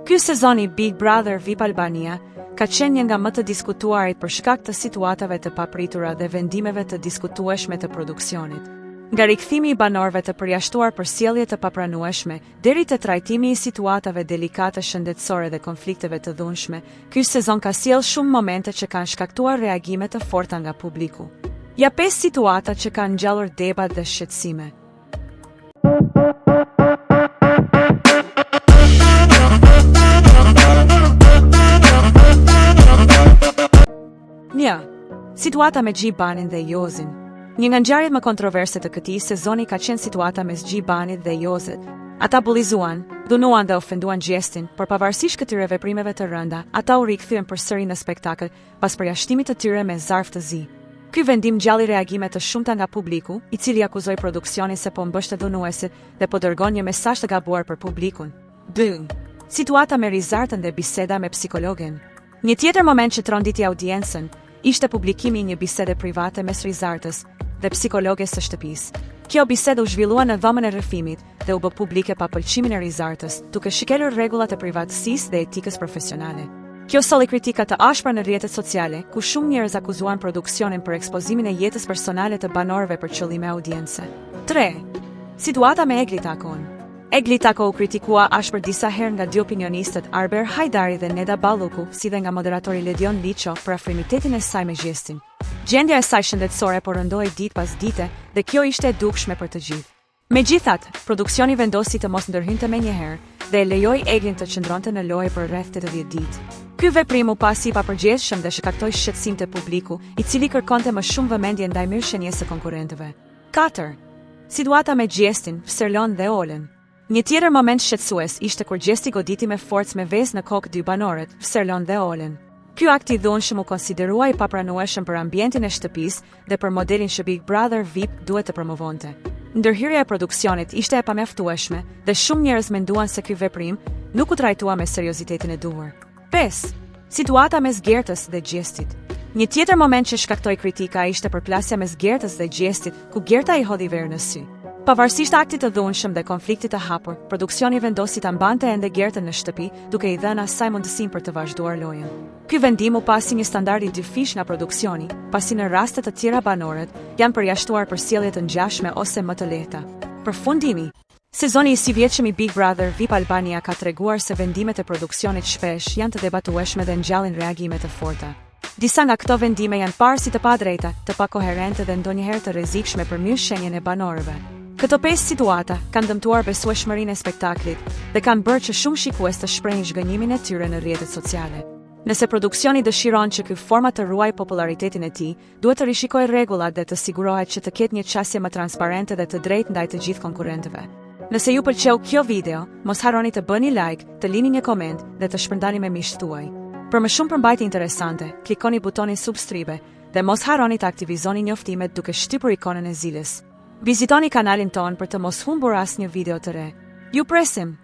Ky sezoni Big Brother VIP Albania ka qenë një nga më të diskutuarit për shkak të situatave të papritura dhe vendimeve të diskutueshme të produksionit. Nga rikthimi i banorëve të përjashtuar për sjellje të papranueshme, deri te trajtimi i situatave delikate shëndetësore dhe konflikteve të dhunshme, ky sezon ka sjellë shumë momente që kanë shkaktuar reagime të forta nga publiku. Ja 5 situata që kanë ngjallur debat dhe shqetësime. Një, situata me Gjibanin dhe Jozin. Një nga ngjarjet më kontroverse të këtij sezoni ka qenë situata mes Gjibanit dhe Jozit. Ata bullizuan, dhunuan dhe ofenduan Gjestin, por pavarësisht këtyre veprimeve të rënda, ata u rikthyen përsëri në spektakël pas përjashtimit të tyre me zarf të zi. Ky vendim ngjalli reagime të shumta nga publiku, i cili akuzoi produksionin se po mbështe dhunuesit dhe po dërgon një mesazh të gabuar për publikun. 2. Situata me Rizartën dhe biseda me psikologen. Një tjetër moment që tronditi audiencën ishte publikimi i një bisede private mes Rizartës dhe psikologes së shtëpisë. Kjo bisedë u zhvillua në dhomën e rrëfimit dhe u bë publike pa pëlqimin e Rizartës, duke shikelur rregullat e privatësisë dhe etikës profesionale. Kjo solli kritika të ashpra në rrjetet sociale, ku shumë njerëz akuzuan produksionin për ekspozimin e jetës personale të banorëve për qëllime audience. 3. Situata me Eglitakon. Eglitako u kritikua ashpër disa herë nga dy opinionistët Arber Hajdari dhe Neda Balluku, si dhe nga moderatori Ledion Liço për afrimitetin e saj me Gjestin. Gjendja e saj shëndetësore po rëndoi ditë pas dite dhe kjo ishte e dukshme për të gjithë. Megjithatë, produksioni vendosi të mos ndërhynte menjëherë dhe e lejoi Eglin të qëndronte në lojë për rreth 80 ditë. Ky veprim u pasi i papërgjeshëm dhe shkaktoi shqetësim te publiku, i cili kërkonte më shumë vëmendje ndaj mirëshenjes së konkurrentëve. 4. Situata me Gjestin, Fserlon dhe Olën. Një tjetër moment shqetësues ishte kur Gjesti goditi me forcë me vezë në kokë dy banorët, Fserlon dhe Olën. Ky akt i dhunshëm u konsiderua i papranueshëm për ambientin e shtëpisë dhe për modelin që Big Brother VIP duhet të promovonte. Ndërhyrja e produksionit ishte e pamjaftueshme dhe shumë njerëz menduan se ky veprim nuk u trajtua me seriozitetin e duhur. 5. Situata mes Gertës dhe Gjestit. Një tjetër moment që shkaktoi kritika ishte përplasja mes Gertës dhe Gjestit, ku Gerta i hodhi verë në sy. Pavarësisht aktit të dhunshëm dhe konfliktit të hapur, produksioni vendosi ta mbante ende Gertën në shtëpi, duke i dhënë asaj mundësinë për të vazhduar lojën. Ky vendim u pasi një standard i dyfish nga produksioni, pasi në raste të tjera banorët janë përjashtuar për sjellje të ngjashme ose më të lehta. Përfundimi. Sezoni i 6 vjeçëm i Big Brother VIP Albania ka treguar se vendimet e produksionit shpesh janë të debatueshme dhe ngjallin reagime të forta. Disa nga këto vendime janë parë si të padrejta, të pakoherente dhe ndonjëherë të rrezikshme për mirëshenjen e banorëve. Këto 5 situata kanë dëmtuar besueshmërinë e spektaklit dhe kanë bërë që shumë shikues të shprehin zhgënjimin e tyre në rrjetet sociale. Nëse produksioni dëshiron që ky format të ruajë popularitetin e tij, duhet të rishikojë rregullat dhe të sigurohet që të ketë një qasje më transparente dhe të drejtë ndaj të gjithë konkurrentëve. Nëse ju pëlqeu kjo video, mos harroni të bëni like, të lini një koment dhe të shpërndani me miqtë tuaj. Për më shumë përmbajtje interesante, klikoni butonin subscribe dhe mos harroni të aktivizoni njoftimet duke shtypur ikonën e zilës. Vizitoni kanalin ton për të mos humbur asnjë video të re. Ju presim!